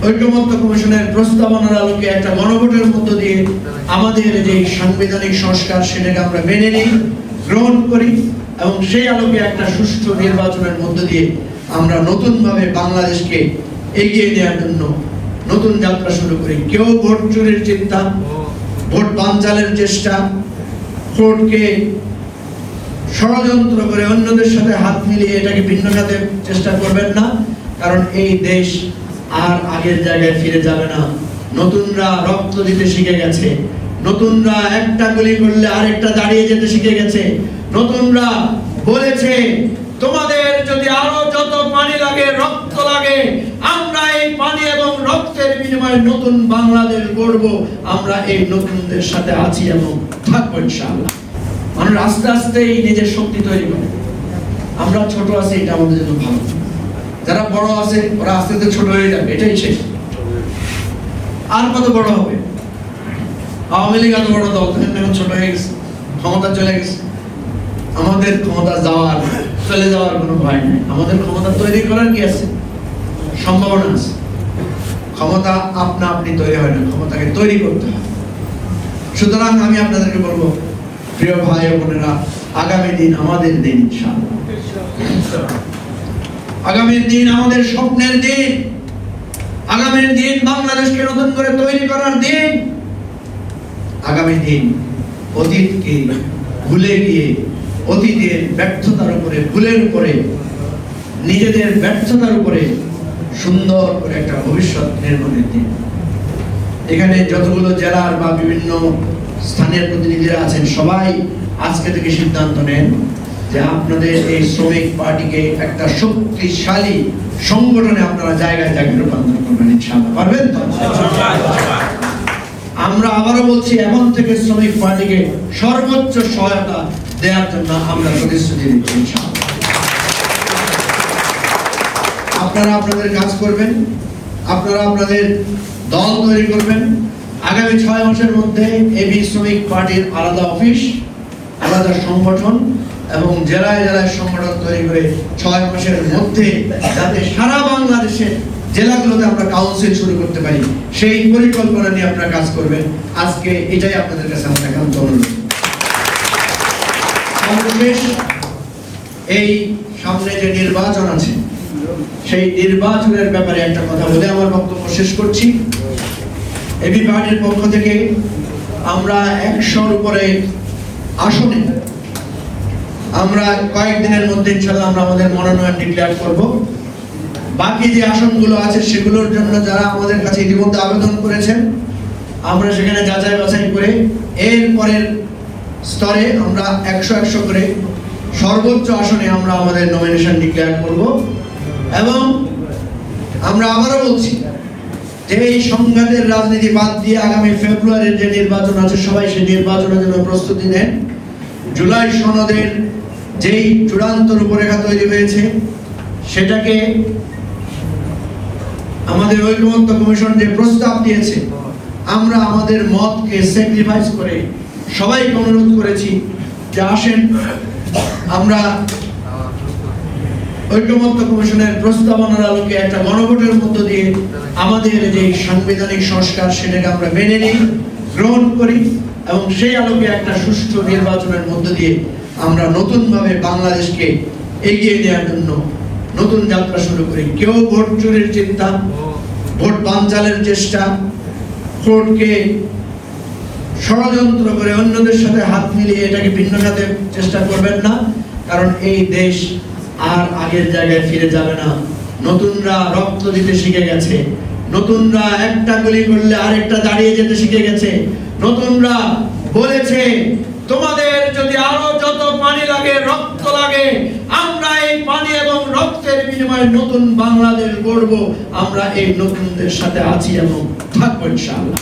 ঐক্যমত্য কমিশনের প্রস্তাবনার আলোকে একটা গণভোটের মধ্য দিয়ে আমাদের যে সাংবিধানিক সংস্কার সেটাকে আমরা মেনে নিই, গ্রহণ করি এবং সেই আলোকে একটা সুষ্ঠু নির্বাচনের মধ্য দিয়ে আমরা নতুনভাবে বাংলাদেশকে এগিয়ে নেওয়ার জন্য নতুন যাত্রা শুরু করি। কেউ ভোট চুরির চিন্তা, ভোট বানচালের চেষ্টা, ভোটকে ষড়যন্ত্র করে অন্যদের সাথে হাত মিলিয়ে এটাকে ভিন্ন খাতে চেষ্টা করবেন না, কারণ এই দেশ আর আগের জায়গায় ফিরে যাবে না। নতুনরা রক্ত দিতে শিখে গেছে, নতুনরা একটা গুলি করলে আরেকটা দাঁড়িয়ে যেতে শিখে গেছে, নতুনরা বলেছে তোমাদের যদি আরো যত পানি লাগে, রক্ত লাগে, আমরা এই পানি এবং রক্তের বিনিময়ে নতুন বাংলাদেশ গড়ব। আমরা এই নতুনদের সাথে আছি এবং থাকবো ইনশাআল্লাহ। মানুষ আস্তে আস্তেই নিজের শক্তি তৈরি করে। আমরা ছোট আছি, এটা আমাদের জন্য ভালো। যারা বড় আছে ওরা আস্তে আস্তে ছোট হয়ে যাবে, এটাই শেষ। আর কত বড় হবে? আওয়ামী লীগ এত বড় দল, এখন ছোট হয়ে গেছে, ক্ষমতা চলে গেছে। আমাদের ক্ষমতা যাওয়ার, চলে যাওয়ার কোনো ভয় নেই। আমাদের ক্ষমতা তৈরি করার কি আছে? সম্ভাবনা আছে। ক্ষমতা আপনা আপনি তৈরি হয় না, ক্ষমতাকে তৈরি করতে হয়। সুতরাং আমি আপনাদেরকে বলবো, প্রিয় ভাই ও বোনেরা, আগামী দিন আমাদের দিন ইনশাআল্লাহ। আগামী দিন আমাদের স্বপ্নের দিন, আগামী দিন বাংলাদেশকে নতুন করে তৈরি করার দিন। আগামী দিন অতীতকে ভুলে গিয়ে, অতীতের ব্যর্থতার উপরে, ভুলের উপরে, নিজেদের ব্যর্থতার উপরে সুন্দর করে একটা ভবিষ্যৎ নির্মাণের দিন। এখানে যতগুলো জেলার বা বিভিন্ন স্থানীয় প্রতিনিধিরা আছেন, সবাই আজকে থেকে সিদ্ধান্ত নেন যে আপনাদের এই শ্রমিক পার্টিকে একটা শক্তিশালী সংগঠনে আপনারা জায়গায় জায়গায় রূপান্তর করবেন ইনশাআল্লাহ। পারবেন তো? আমরা আবারও বলছি, এখন থেকে শ্রমিক পার্টিকে সর্বোচ্চ সহায়তা দেওয়ার জন্য আমরা প্রতিশ্রুতি দিচ্ছি ইনশাআল্লাহ। আপনারা আপনাদের কাজ করবেন, আপনারা আপনাদের দল তৈরি করবেন। আগামী 6 মাসের মধ্যে এবি শ্রমিক পার্টির আলাদা অফিস, আলাদা সংগঠন এবং জেলায় জেলায় সংগঠন তৈরি করে 6 মাসের মধ্যে যাতে সারা বাংলাদেশে জেলাগুলোতে আমরা কাউন্সিল শুরু করতে পারি, সেই পরিকল্পনা নিয়ে আপনারা কাজ করবেন। আজকে এটাই আপনাদের কাছে আমার একান্ত অনুরোধ। সর্বশেষ, এই সামনে যে নির্বাচন আছে, সেই নির্বাচনের ব্যাপারে একটা কথা বলে আমার বক্তব্য শেষ করছি। এবি পার্টির পক্ষ থেকে আমরা 100-র উপরে আসনে আমরা কয়েকদিনের মধ্যে ইনশাআল্লাহ আমরা আমাদের মনোনয়ন ডিক্লেয়ার করব। বাকি যে আসনগুলো আছে সেগুলোর জন্য যারা আমাদের কাছে ইতিমধ্যে আবেদন করেছেন, আমরা সেখানে যাচাই বাছাই করে এর পরের স্তরে আমরা 100 করে সর্বোচ্চ আসনে আমরা আমাদের নমিনেশন ডিক্লেয়ার করব। এবং আমরা আবারও বলছি যে এই সংঘাতের রাজনীতি বাদ দিয়ে আগামী ফেব্রুয়ারির যে নির্বাচন আছে, সবাই সেই নির্বাচনের জন্য প্রস্তুতি নেন। জুলাই সনদের যেই চূড়ান্ত রূপরেখা তৈরি হয়েছে, সেটাকে আমাদের ঐক্যমত্য কমিশন যে প্রস্তাব দিয়েছে, আমরা আমাদের মতকে স্যাক্রিফাইস করে সবাইকে অনুরোধ করেছি যে আসেন আমরা ঐক্যমত্য কমিশনের প্রস্তাবনার আলোকে একটা গণভোটের মধ্য দিয়ে আমাদের যে সাংবিধানিক সংস্কার সেটাকে আমরা মেনে নিই, গ্রহণ করি এবং সেই আলোকে একটা সুষ্ঠু নির্বাচনের মধ্য দিয়ে আমরা নতুনভাবে বাংলাদেশকে এগিয়ে নেওয়ার জন্য নতুন যাত্রা শুরু করি। কেউ ভোট চুরির চিন্তা, ভোট বানচালের চেষ্টা, ভোটকে ষড়যন্ত্র করে অন্যদের সাথে হাত মিলিয়ে এটাকে ভিন্ন খাতে চেষ্টা করবেন না, কারণ এই দেশ আর আগের জায়গায় ফিরে যাবে না। নতুনরা রক্ত দিতে শিখে গেছে, নতুনরা একটা গুলি করলে আরেকটা দাঁড়িয়ে যেতে শিখে গেছে, নতুনরা বলেছে তোমাদের যদি আরো যত পানি লাগে, রক্ত লাগে, আমরা এই পানি এবং রক্তের বিনিময়ে নতুন বাংলাদেশ গড়ব। আমরা এই নতুনদের সাথে আছি এবং থাকবো ইনশাআল্লাহ।